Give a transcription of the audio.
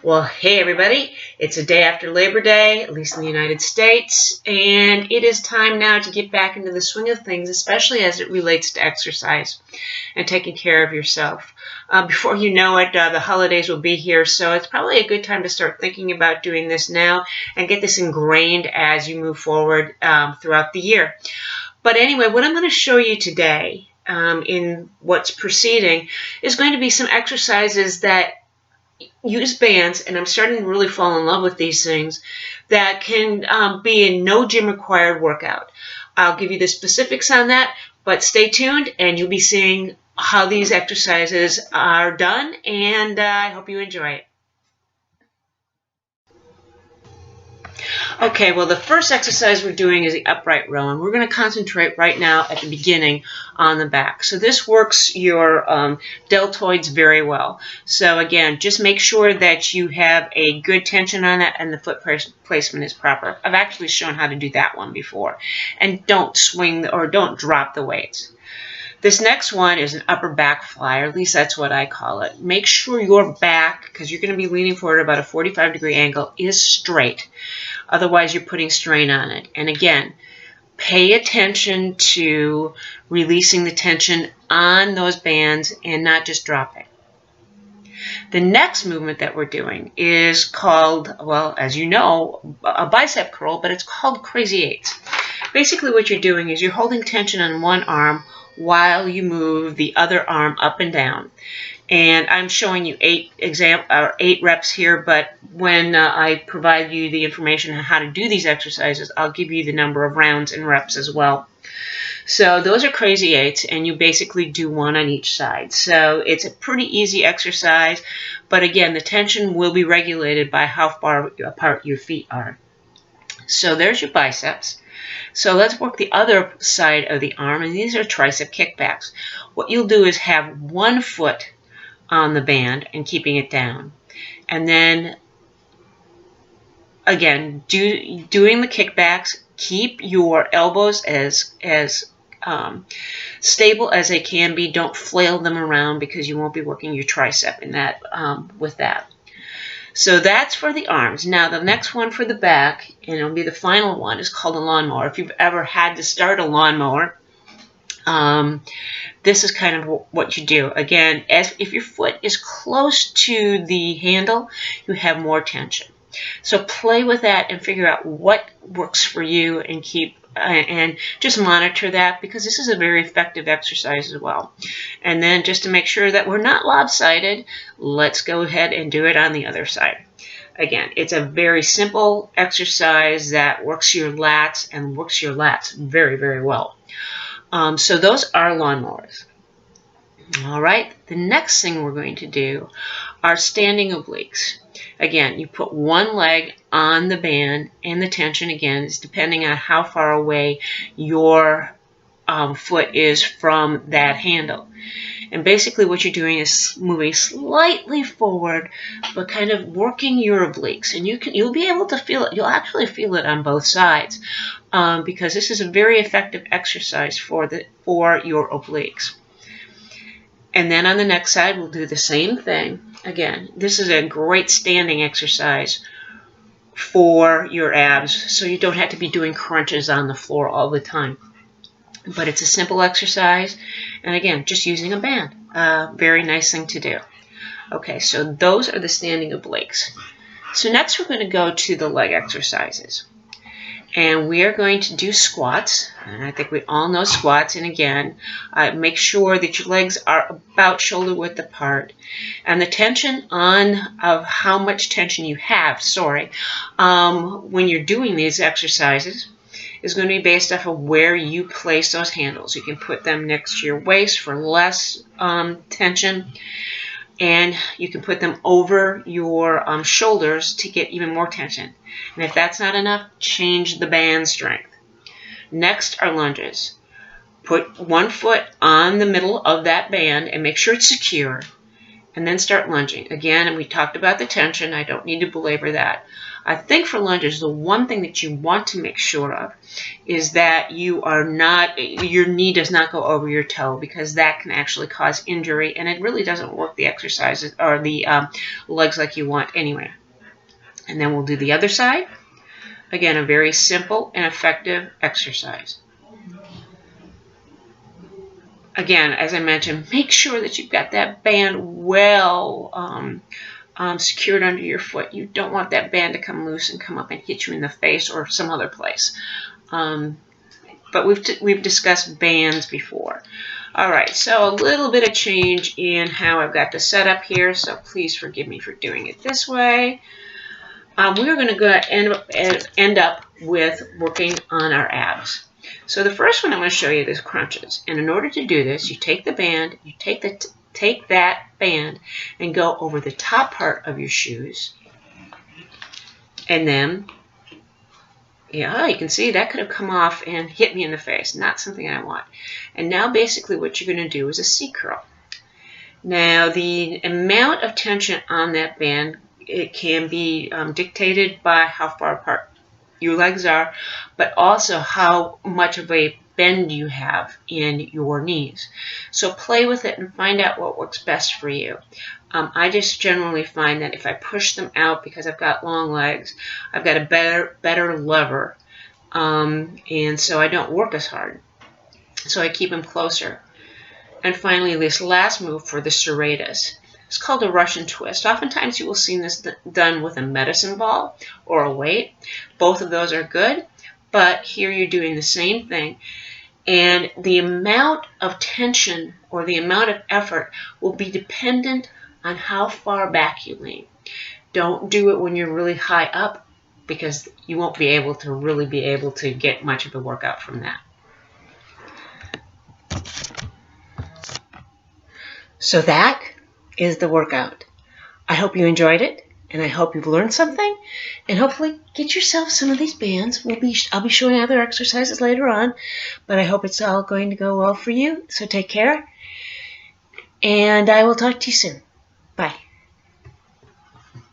Well, hey everybody, it's a day after Labor Day, at least in the United States, and it is time now to get back into the swing of things, especially as it relates to exercise and taking care of yourself. Before you know it, the holidays will be here, so it's probably a good time to start thinking about doing this now and get this ingrained as you move forward throughout the year. But anyway, what I'm going to show you today in what's preceding is going to be some exercises that use bands, and I'm starting to really fall in love with these things, that can be a no gym required workout. I'll give you the specifics on that, but stay tuned and you'll be seeing how these exercises are done, and I hope you enjoy it. Okay, well, the first exercise we're doing is the upright row, and we're going to concentrate right now at the beginning on the back. So this works your deltoids very well. So again, just make sure that you have a good tension on that and the foot placement is proper. I've actually shown how to do that one before. And don't swing or don't drop the weights. This next one is an upper back fly, or at least that's what I call it. Make sure your back, because you're going to be leaning forward at about a 45-degree angle, is straight. Otherwise, you're putting strain on it. And again, pay attention to releasing the tension on those bands and not just dropping. The next movement that we're doing is called, well, as you know, a bicep curl, but it's called crazy eights. Basically what you're doing is you're holding tension on one arm while you move the other arm up and down. And I'm showing you 8 reps here, but when I provide you the information on how to do these exercises, I'll give you the number of rounds and reps as well. So those are crazy eights, and you basically do one on each side. So it's a pretty easy exercise, but again, the tension will be regulated by how far apart your feet are. So there's your biceps. So let's work the other side of the arm, and these are tricep kickbacks. What you'll do is have one foot on the band and keeping it down. And then, again, doing the kickbacks, keep your elbows as stable as they can be. Don't flail them around because you won't be working your tricep in that with that. So that's for the arms. Now the next one for the back, and it'll be the final one, is called a lawnmower. If you've ever had to start a lawnmower, this is kind of what you do. Again, if your foot is close to the handle, you have more tension. So play with that and figure out what works for you, and just monitor that, because this is a very effective exercise as well. And then just to make sure that we're not lopsided, let's go ahead and do it on the other side. Again, it's a very simple exercise that works your lats and works your lats very, very well. So those are lawnmowers. All right, the next thing we're going to do are standing obliques. Again, you put one leg on the band, and the tension, again, is depending on how far away your foot is from that handle. And basically what you're doing is moving slightly forward, but kind of working your obliques. And you'll be able to feel it. You'll actually feel it on both sides, because this is a very effective exercise for your obliques. And then on the next side, we'll do the same thing. Again, this is a great standing exercise for your abs, so you don't have to be doing crunches on the floor all the time. But it's a simple exercise, and again, just using a band. Very nice thing to do. Okay, so those are the standing obliques. So next we're going to go to the leg exercises. And we are going to do squats, and I think we all know squats. And again, make sure that your legs are about shoulder width apart, and the tension of how much tension you have, when you're doing these exercises is going to be based off of where you place those handles. You can put them next to your waist for less tension, and you can put them over your shoulders to get even more tension. And if that's not enough, change the band strength. Next are lunges. Put one foot on the middle of that band and make sure it's secure. and then start lunging. Again, and we talked about the tension. I don't need to belabor that. I think for lunges, the one thing that you want to make sure of is that your knee does not go over your toe, because that can actually cause injury, and it really doesn't work the exercises or the legs like you want anyway. And then we'll do the other side. Again, a very simple and effective exercise. Again, as I mentioned, make sure that you've got that band well secured under your foot. You don't want that band to come loose and come up and hit you in the face or some other place. But we've discussed bands before. All right, so a little bit of change in how I've got the setup here, so please forgive me for doing it this way. We're going to end up with working on our abs. So the first one I'm going to show you is crunches. And in order to do this, you take the band, you take that band and go over the top part of your shoes. And then, yeah, you can see that could have come off and hit me in the face. Not something I want. And now basically what you're going to do is a C curl. Now the amount of tension on that band, it can be dictated by how far apart your legs are, but also how much of a bend you have in your knees. So play with it and find out what works best for you. I just generally find that if I push them out, because I've got long legs, I've got a better lever, and so I don't work as hard. So I keep them closer. And finally, this last move for the serratus. It's called a Russian twist. Oftentimes you will see this done with a medicine ball or a weight. Both of those are good, but here you're doing the same thing. And the amount of tension or the amount of effort will be dependent on how far back you lean. Don't do it when you're really high up, because you won't be able to get much of a workout from that. So that is the workout. I hope you enjoyed it, and I hope you've learned something, and hopefully get yourself some of these bands. I'll be showing other exercises later on, but I hope it's all going to go well for you. So take care, and I will talk to you soon.